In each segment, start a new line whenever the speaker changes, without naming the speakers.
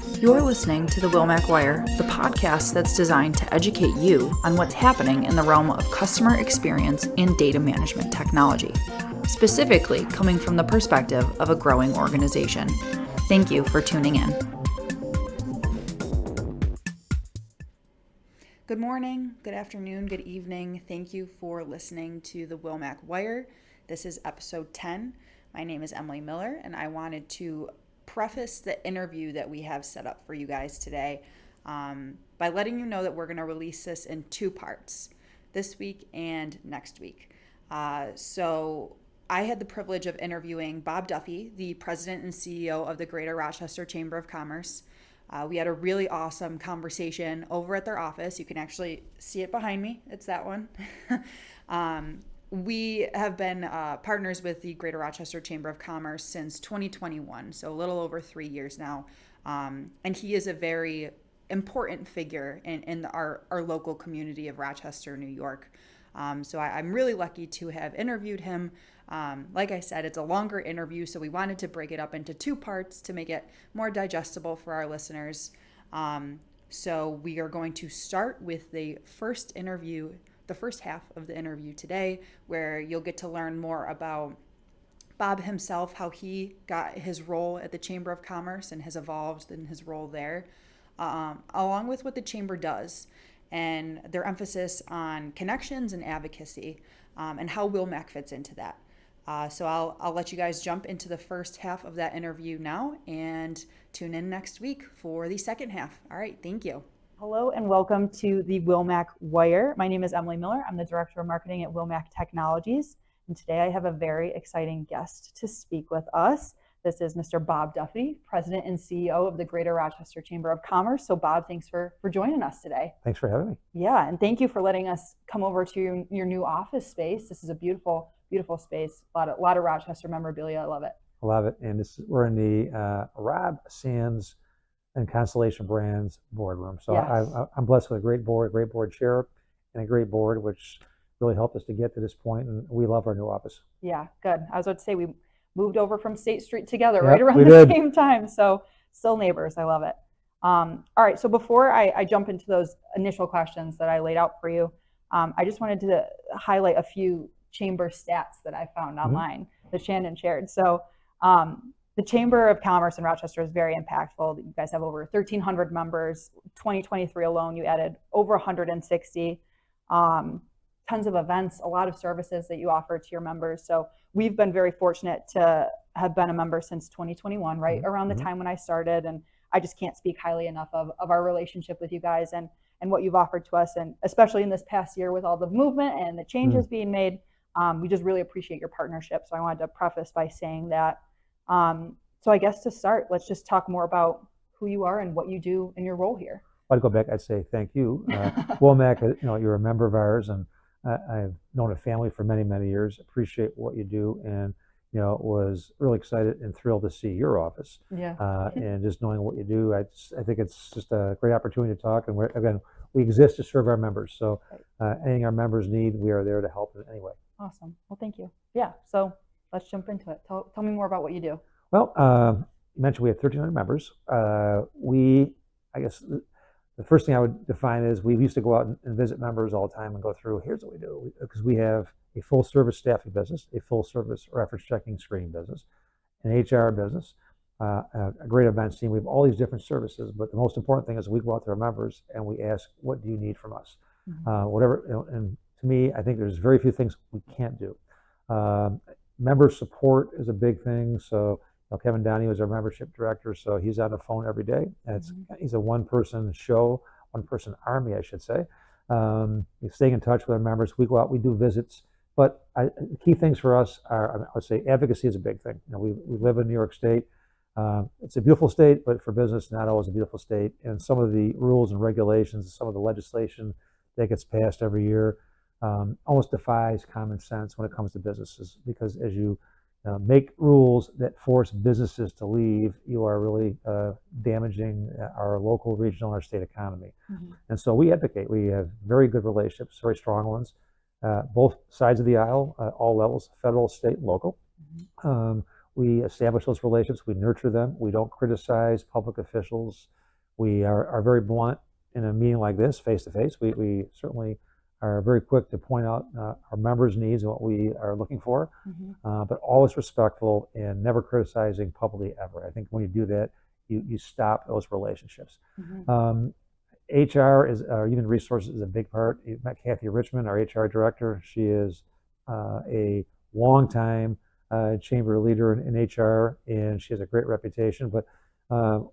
You're listening to the Wilmac Wire, the podcast that's designed to educate you on what's happening in the realm of customer experience and data management technology, specifically coming from the perspective of a growing organization. Thank you for tuning in. Good morning, good afternoon, good evening. Thank you for listening to the Wilmac Wire. This is episode 10. My name is Emily Miller, and I wanted to preface the interview that we have set up for you guys today by letting you know that we're going to release this in two parts, this week and next week. So I had the privilege of interviewing Bob Duffy, the president and CEO of the Greater Rochester Chamber of Commerce. We had a really awesome conversation over at their office. You can actually see it behind me. It's that one. We have been partners with the Greater Rochester Chamber of Commerce since 2021, so a little over 3 years now. And he is a very important figure in our local community of Rochester, New York. So I'm really lucky to have interviewed him. Like I said, it's a longer interview, so we wanted to break it up into two parts to make it more digestible for our listeners. So we are going to start with the first half of the interview today, where you'll get to learn more about Bob himself, how he got his role at the Chamber of Commerce and has evolved in his role there, along with what the Chamber does and their emphasis on connections and advocacy, and how Wilmac fits into that. So I'll let you guys jump into the first half of that interview now and tune in next week for the second half. All right, thank you. Hello and welcome to the Wilmac Wire. My name is Emily Miller. I'm the Director of Marketing at Wilmac Technologies. And today I have a very exciting guest to speak with us. This is Mr. Bob Duffy, President and CEO of the Greater Rochester Chamber of Commerce. So Bob, thanks for joining us today.
Thanks for having me.
Yeah, and thank you for letting us come over to your new office space. This is a beautiful, beautiful space. A lot of Rochester memorabilia. I love it.
I love it. And we're in the Rob Sands and Constellation Brands boardroom. So yes. I'm blessed with a great board chair, and a great board, which really helped us to get to this point. And we love our new office.
Yeah, good. I was about to say, we moved over from State Street together right around the same time. So still neighbors. I love it. All right. So before I jump into those initial questions that I laid out for you, I just wanted to highlight a few chamber stats that I found online that Shannon shared. So the Chamber of Commerce in Rochester is very impactful. You guys have over 1,300 members. 2023 alone, you added over 160. Tons of events, a lot of services that you offer to your members. So we've been very fortunate to have been a member since 2021, right around the time when I started. And I just can't speak highly enough of our relationship with you guys and what you've offered to us. And especially in this past year with all the movement and the changes being made, we just really appreciate your partnership. So I wanted to preface by saying that. So I guess to start, let's just talk more about who you are and what you do in your role here.
I'd go back, I'd say thank you. Wilmac, you're a member of ours, and I've known a family for many, many years. Appreciate what you do, and was really excited and thrilled to see your office.
Yeah.
And just knowing what you do, I think it's just a great opportunity to talk. And we exist to serve our members. So anything our members need, we are there to help in any way.
Awesome. Well, thank you. Yeah. So let's jump into it. Tell me more about what you do.
Well, you mentioned we have 1,300 members. I guess the first thing I would define is we used to go out and visit members all the time and go through, here's what we do. Because we have a full service staffing business, a full service reference checking screening business, an HR business, a great events team. We have all these different services, but the most important thing is we go out to our members and we ask, what do you need from us? And to me, I think there's very few things we can't do. Member support is a big thing. So Kevin Downey was our membership director, so he's on the phone every day. And he's a one-person show, one-person army, I should say. He's staying in touch with our members. We go out, we do visits. But the key things for us are, I would say, advocacy is a big thing. We live in New York State. It's a beautiful state, but for business, not always a beautiful state. And some of the rules and regulations, some of the legislation that gets passed every year almost defies common sense when it comes to businesses, because as you make rules that force businesses to leave, you are really damaging our local, regional, and our state economy. And so we advocate. We have very good relationships, very strong ones, both sides of the aisle, all levels, federal, state, and local. we establish those relationships, we nurture them, we don't criticize public officials. We are very blunt in a meeting like this, face to face. We certainly are very quick to point out our members' needs and what we are looking for, but always respectful and never criticizing publicly ever. I think when you do that, you stop those relationships. HR is, human resources is a big part. You met Kathy Richmond, our HR director. She is a longtime chamber leader in HR, and she has a great reputation. But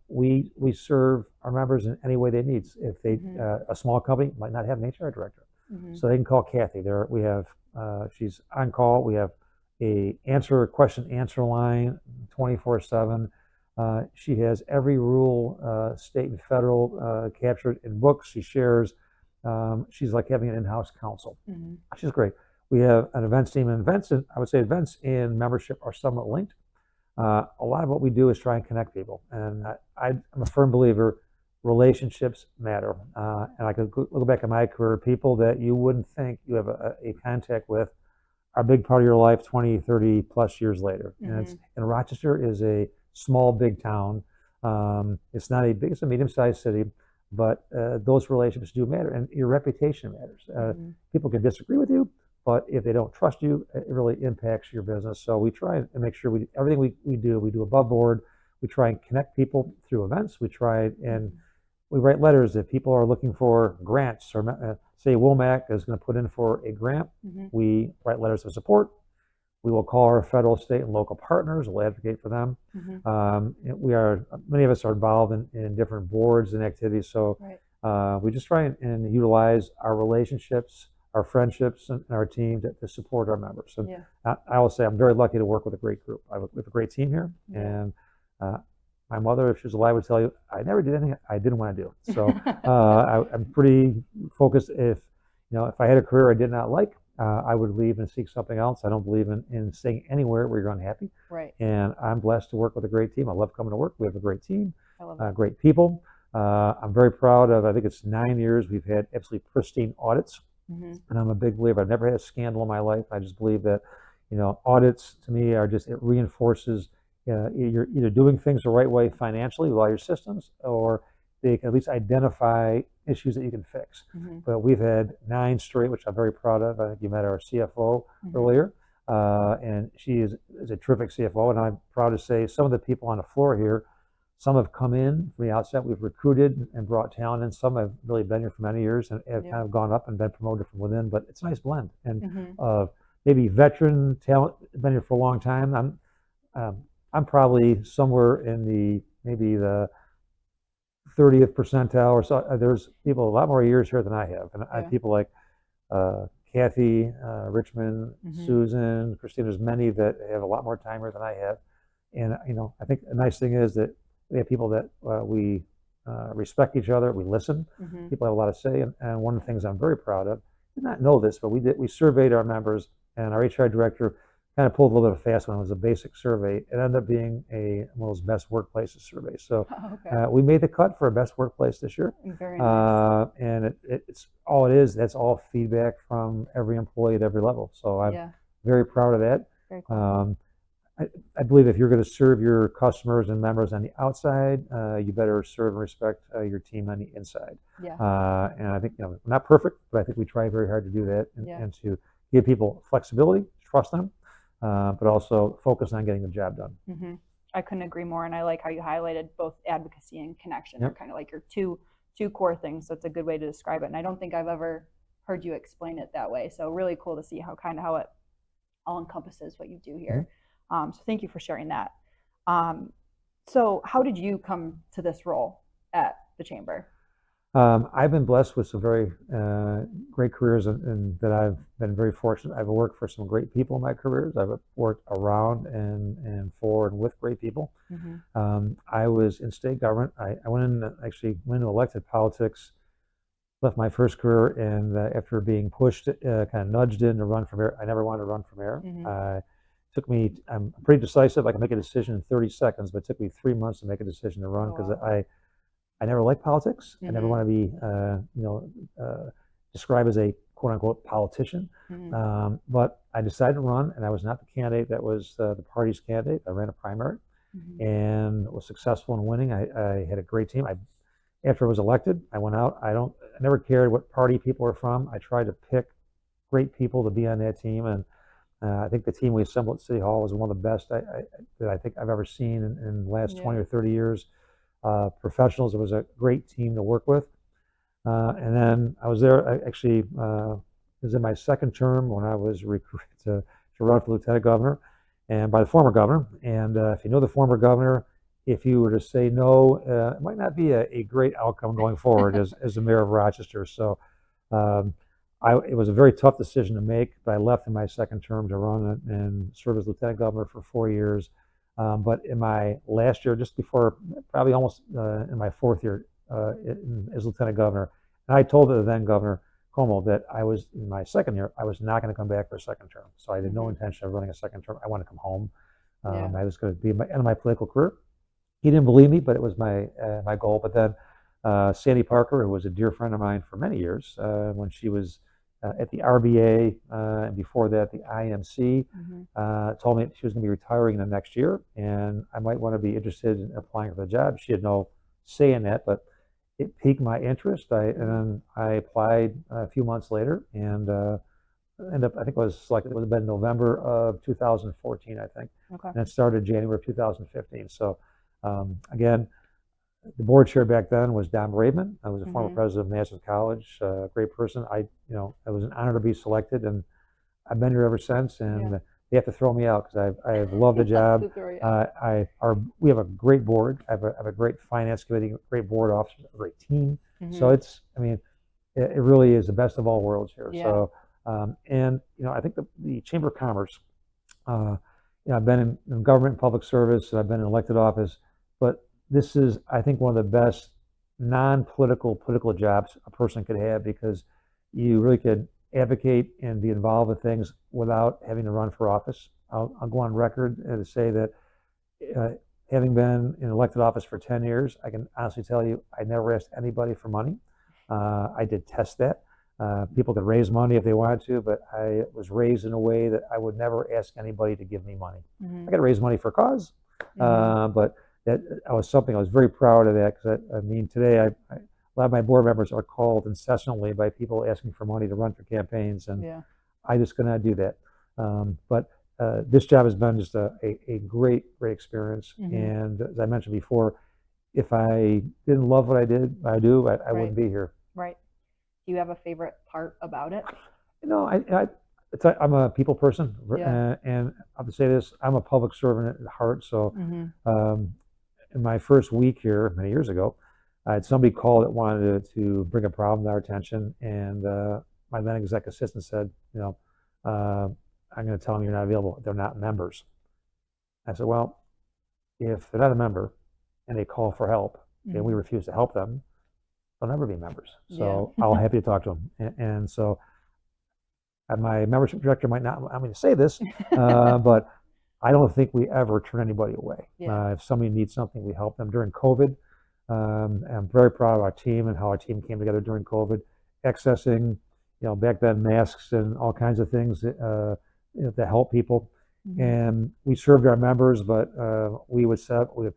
we serve our members in any way they need. If they a small company might not have an HR director, so they can call Kathy. We have she's on call. We have a question answer line 24/7. She has every rule, state and federal, captured in books. She shares. She's like having an in-house counsel. She's great. We have an events team, and I would say events and membership are somewhat linked. A lot of what we do is try and connect people, and I'm a firm believer relationships matter. And I could look back at my career, people that you wouldn't think you have a contact with are a big part of your life 20, 30 plus years later. And Rochester is a small, big town. It's not it's a medium-sized city, but those relationships do matter, and your reputation matters. People can disagree with you, but if they don't trust you, it really impacts your business. So we try and make sure everything we do above board. We try and connect people through events. We try and we write letters if people are looking for grants, or say Wilmac is going to put in for a grant. We write letters of support. We will call our federal, state, and local partners. We'll advocate for them. Many of us are involved in different boards and activities. So we just try and utilize our relationships, our friendships, and our team to support our members. And I will say I'm very lucky to work with a great group. I work with a great team here. And my mother, if she was alive, would tell you I never did anything I didn't want to do. So I'm pretty focused. If I had a career I did not like, I would leave and seek something else. I don't believe in staying anywhere where you're unhappy. And I'm blessed to work with a great team. I love coming to work. We have a great team, great people. I'm very proud of, I think it's 9 years, we've had absolutely pristine audits. And I'm a big believer. I've never had a scandal in my life. I just believe that, audits to me are just, it reinforces you're either doing things the right way financially with all your systems, or they can at least identify issues that you can fix. But we've had 9 straight, which I'm very proud of. I think you met our CFO earlier, and she is a terrific CFO. And I'm proud to say some of the people on the floor here, some have come in from the outset. We've recruited and brought talent in. Some have really been here for many years and have kind of gone up and been promoted from within. But it's a nice blend. And maybe veteran talent, been here for a long time. I'm probably somewhere in maybe the 30th percentile or so. There's people a lot more years here than I have, and I have people like Kathy, Richmond, Susan, Christine. There's many that have a lot more time here than I have, and I think the nice thing is that we have people that we respect each other. We listen. People have a lot to say, and one of the things I'm very proud of. I did not know this, but we surveyed our members, and our HR director kind of pulled a little bit of a fast one. It was a basic survey. It ended up being one of those best workplaces surveys. So we made the cut for a best workplace this year.
Very nice.
And it's all it is. That's all feedback from every employee at every level. So I'm very proud of that.
Very cool.
I believe if you're going to serve your customers and members on the outside, you better serve and respect your team on the inside. And I think we're not perfect, but I think we try very hard to do that and to give people flexibility, trust them, but also focus on getting the job done.
I couldn't agree more, and I like how you highlighted both advocacy and connection. They're kind of like your two core things. So it's a good way to describe it, and I don't think I've ever heard you explain it that way. So really cool to see how it all encompasses what you do here. So thank you for sharing that. So how did you come to this role at the chamber?
I've been blessed with some very great careers, and that I've been very fortunate. I've worked for some great people in my careers. I've worked around and for and with great people. I was in state government. I went into elected politics, left my first career, and after being pushed, kind of nudged in to run for mayor. I never wanted to run for mayor. I'm pretty decisive. I can make a decision in 30 seconds, but it took me 3 months to make a decision to run because I never liked politics. I never want to be, described as a quote unquote politician.
Mm-hmm.
But I decided to run, and I was not the candidate that was the party's candidate. I ran a primary
Mm-hmm.
and was successful in winning. I had a great team. After I was elected, I went out. I never cared what party people were from. I tried to pick great people to be on that team, and I think the team we assembled at City Hall was one of the best that I think I've ever seen in the last 20
Yeah.
or 30 years. Professionals. It was a great team to work with. And then I was there. I actually was in my second term when I was recruited to run for lieutenant governor, and by the former governor. And if you know the former governor, if you were to say no, it might not be a great outcome going forward as the mayor of Rochester. So um, it was a very tough decision to make, but I left in my second term to run and serve as lieutenant governor for 4 years. But in my last year, just before, probably almost in my fourth year as lieutenant governor, and I told the then governor Cuomo that I was in my second year, I was not going to come back for a second term. So I had no
Mm-hmm.
intention of running a second term. I wanted to come home.
Yeah.
I was going to be my end of my political career. He didn't believe me, but it was my goal. But then Sandy Parker, who was a dear friend of mine for many years, when she was at the RBA and before that the IMC,
Mm-hmm.
told me she was going to be retiring the next year, and I might want to be interested in applying for the job. She had no say in that, but it piqued my interest. And
Mm-hmm.
then I applied a few months later, and ended up, I think it was selected. It would have been November of 2014, I think,
Okay.
and it started January of 2015. So again, the board chair back then was Don Braveman. I was a former
Mm-hmm.
president of National College, great person. It was an honor to be selected, and I've been here ever since.
Yeah.
And they have to throw me out because I've loved the job.
To throw you out.
We have a great board. I have a great finance committee, great board officers, a great team. So
Mm-hmm.
I mean, it really is the best of all worlds here.
Yeah.
So, and I think the Chamber of Commerce. Uh, I've been in government and public service. I've been in elected office, but this is, I think, one of the best non-political political jobs a person could have because you really could advocate and be involved with things without having to run for office. I'll go on record and say that uh, having been in elected office for 10 years, I can honestly tell you I never asked anybody for money. I did test that. People could raise money if they wanted to, but I was raised in a way that I would never ask anybody to give me money.
Mm-hmm.
I got to raise money for a cause,
Mm-hmm.
but that was something I was very proud of that because I mean today a lot of my board members are called incessantly by people asking for money to run for campaigns, and
Yeah.
I just could not do that. But this job has been just a great experience,
Mm-hmm.
and as I mentioned before, if I didn't love what I do, I
Right.
wouldn't be here.
Right. Do you have a favorite part about it?
I'm a people person,
Yeah.
and I'll have to say this: I'm a public servant at heart. So,
Mm-hmm.
in my first week here many years ago, I had somebody call that wanted to bring a problem to our attention, and my then exec assistant said, I'm going to tell them you're not available. They're not members. I said, well, if they're not a member and they call for help and we
Mm-hmm.
refuse to help them, they'll never be members.
Yeah.
So I'll happy to talk to them. And so my membership director might not want me to say this, but I don't think we ever turn anybody away.
Yeah.
If somebody needs something, we help them. During COVID, I'm very proud of our team and how our team came together during COVID, accessing, back then masks and all kinds of things to help people.
Mm-hmm.
And we served our members, but we would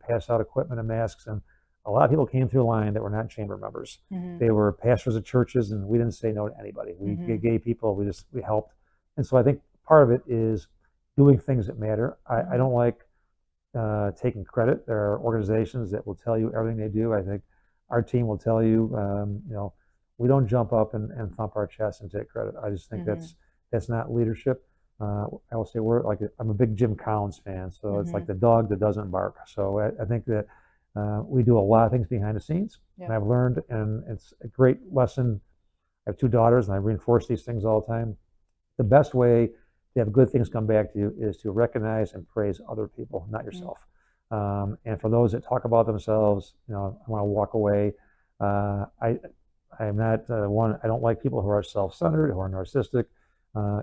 pass out equipment and masks, and a lot of people came through the line that were not chamber members.
Mm-hmm.
They were pastors of churches, and we didn't say no to anybody. We
Mm-hmm.
gave people, we helped. And so I think part of it is doing things that matter. I don't like taking credit. There are organizations that will tell you everything they do. I think our team will tell you, we don't jump up and thump our chest and take credit. I just think
Mm-hmm.
that's not leadership. I will say I'm a big Jim Collins fan, so it's like
Mm-hmm.
the dog that doesn't bark. So I think that we do a lot of things behind the scenes, and
Yeah.
I've learned, and it's a great lesson. I have two daughters, and I reinforce these things all the time. The best way to have good things come back to you is to recognize and praise other people, not
Mm-hmm.
yourself. And for those that talk about themselves, I want to walk away. I'm not one. I don't like people who are self-centered, who are narcissistic.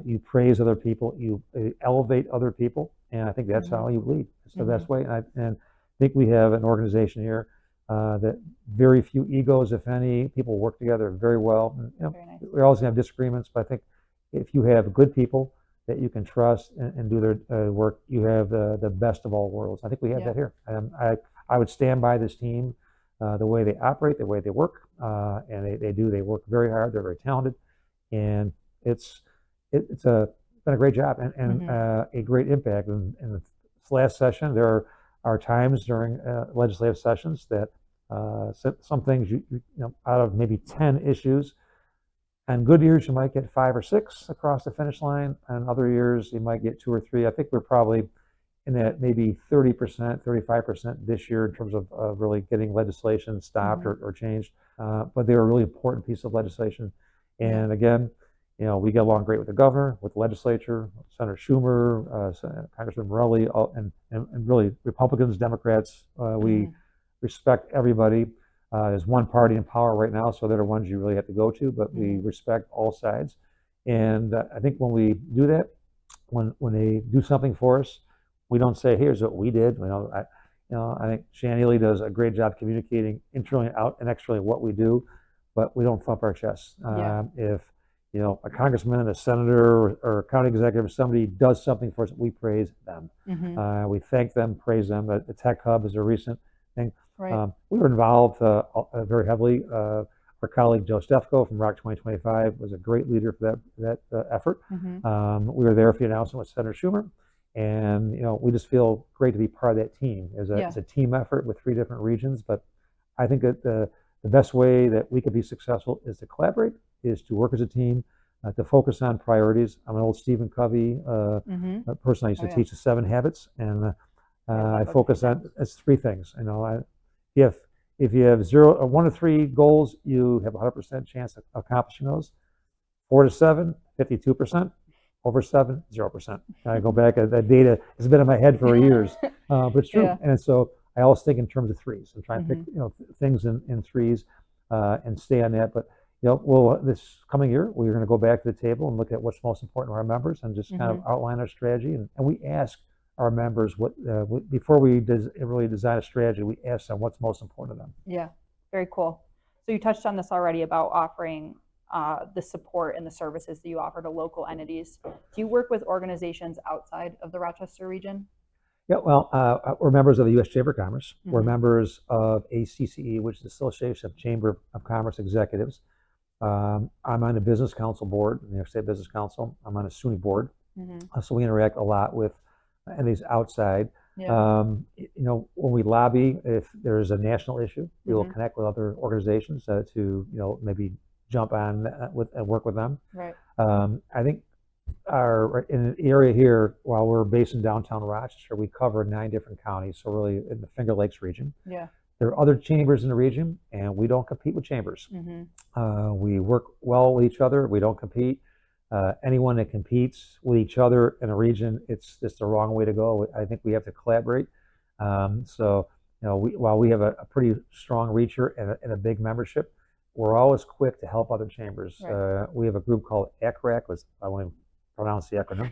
You praise other people, you elevate other people, and I think that's
Mm-hmm.
how you lead. It's the
Mm-hmm.
best way. And I think we have an organization here that very few egos, if any. People work together very well. And,
Very nice.
we're always gonna have disagreements, but I think if you have good people that you can trust and do their work, you have the best of all worlds. I think we have
Yeah.
that here. I would stand by this team, the way they operate, the way they work, and they work very hard. They're very talented, and it's it's been a great job and
Mhm.
a great impact. In this last session, there are times during legislative sessions that some things out of maybe 10 issues, and good years you might get 5 or 6 across the finish line, and other years you might get 2 or 3. I think we're probably in that maybe 30%, 35% this year in terms of really getting legislation stopped
Mhm.
or changed. But they were a really important piece of legislation.
Yeah.
And again, we get along great with the governor, with the legislature, Senator Schumer, Congressman Morelli, and really Republicans, Democrats. We
Mhm.
respect everybody. There's one party in power right now, so they're the ones you really have to go to, but we
Mhm.
respect all sides. And I think when we do that, when they do something for us, we don't say, "Here's what we did." I think Shan Ely does a great job communicating internally, out, and externally what we do, but we don't thump our chests.
Yeah.
If a congressman, a senator, or a county executive, somebody does something for us, we praise them.
Mhm.
We thank them, praise them. The Tech Hub is a recent thing.
Right.
We were involved very heavily. Our colleague Joe Stefko from Rock 2025 was a great leader for that effort.
Mhm.
We were there for the announcement with Senator Schumer, and we just feel great to be part of that team.
Yeah.
It's a team effort with 3 different regions, but I think that the best way that we could be successful is to collaborate, is to work as a team, to focus on priorities. I'm an old Stephen Covey
Mhm.
person. I used
Oh
to
yeah.
teach the 7 habits, and
I read
I
that book a few
focus on
times.
it's 3 things. If if you have 1 to 3 goals, you have a 100% chance of accomplishing those. 4 to 7, 52%. Over 7, 0%. I go back, that data has been in my head for years, but it's true.
Yeah.
And so I always think in terms of threes and try and pick
Mhm.
things in threes and stay on that. But well, this coming year, we're going to go back to the table and look at what's most important to our members and just kind of
Mhm.
outline our strategy. And we ask our members before we really design a strategy, we ask them what's most important to them.
Yeah. Very cool. So you touched on this already about offering the support and the services that you offer to local entities. Do you work with organizations outside of the Rochester region?
Yeah, well, we're members of the U.S. Chamber of Commerce. We're
Mhm.
members of ACCE, which is the Association of Chamber of Commerce Executives. I'm on the Business Council board, the New York State Business Council. I'm on a SUNY board,
Mhm.
so we interact a lot with entities outside.
Yeah.
When we lobby, if there's a national issue, we will
Mhm.
connect with other organizations to maybe jump on with and work with them.
Right.
I think in an area here, while we're based in downtown Rochester, we cover 9 different counties, so really in the Finger Lakes region.
Yeah.
There are other chambers in the region, and we don't compete with chambers.
Mhm.
We work well with each other. We don't compete. Anyone that competes with each other in a region, it's just the wrong way to go. I think we have to collaborate. While we have a pretty strong reacher and a big membership, we're always quick to help other chambers.
Right.
We have a group called ACRAC, I won't even pronounce the acronym,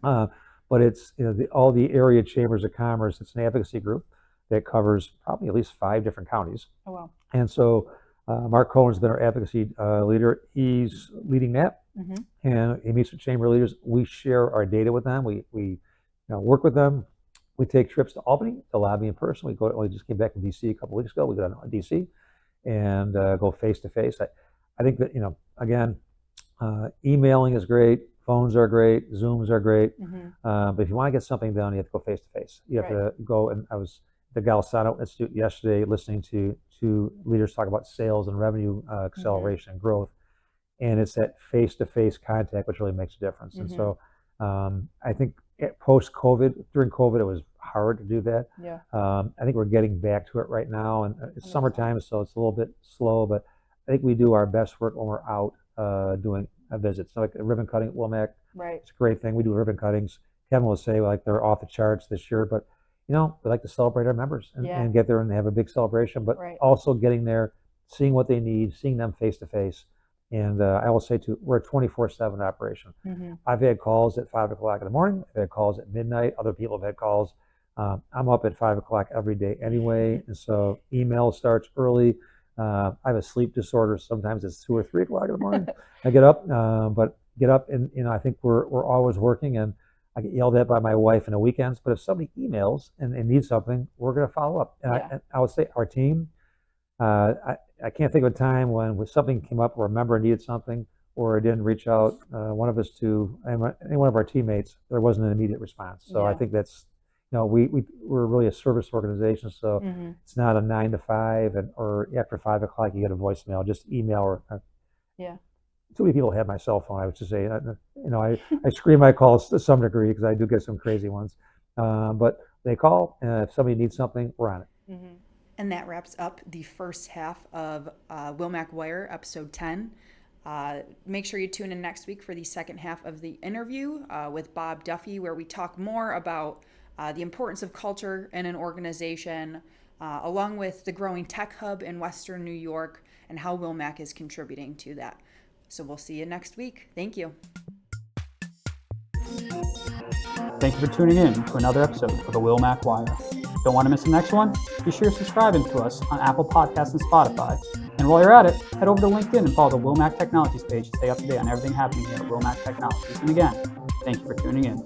uh, but it's all the area chambers of commerce. It's an advocacy group that covers probably at least 5 different counties.
Oh wow.
And so Mark Cohen's been our advocacy leader. He's leading that,
Mhm.
and he meets with chamber leaders. We share our data with them. We work with them. We take trips to Albany to lobby in person. We just came back from DC a couple weeks ago. We go to DC and go face to face. I think that again, emailing is great. Phones are great. Zooms are great.
Mhm.
But if you want to get something done, you have to go face to face. You have
Right.
to go. And I was at the Galsano Institute yesterday listening to leaders talk about sales and revenue
Mhm.
acceleration and growth. And it's that face to face contact which really makes a difference. And
Mhm.
so I think post COVID, during COVID, it was hard to do that.
Yeah.
I think we're getting back to it right now. And it's
100%.
summertime, so it's a little bit slow, but I think we do our best work when we're out doing a visit. So like a ribbon cutting at Wilmac,
Right.
it's a great thing. We do ribbon cuttings. Kevin will say like they're off the charts this year, but we like to celebrate our members
Yeah.
and get there and have a big celebration, but
Right.
also getting there, seeing what they need, seeing them face to face. And I will say too, we're a 24/7 operation.
Mhm.
I've had calls at 5 o'clock in the morning. I've had calls at midnight. Other people have had calls I'm up at 5 o'clock every day anyway, and so email starts early. I have a sleep disorder. Sometimes it's 2 or 3 o'clock in the morning. I get up, but get up and I think we're always working, and I get yelled at by my wife in the weekends. But if somebody emails and needs something, we're going to follow up.
Yeah.
And I would say our team. I can't think of a time when something came up or a member needed something or didn't reach out, one of us to any one of our teammates, there wasn't an immediate response. So I
Yeah.
think that's, we're really a service organization. So it's not a 9 to 5 or after 5 o'clock, you get a voicemail, just email or,
Yeah.
too many people have my cell phone. I would just say, I screen my calls to some degree because I do get some crazy ones. But they call, and if somebody needs something, we're on it.
And that wraps up the first half of Wilmac Wire, episode 10. Make sure you tune in next week for the second half of the interview with Bob Duffy, where we talk more about the importance of culture in an organization, along with the growing tech hub in Western New York and how Wilmac is contributing to that. So we'll see you next week. Thank you.
Thank you for tuning in to another episode of the Wilmac Wire. Don't want to miss the next one? Be sure to subscribe to us on Apple Podcasts and Spotify. And while you're at it, head over to LinkedIn and follow the Wilmac Technologies page to stay up to date on everything happening here at Wilmac Technologies. And again, thank you for tuning in.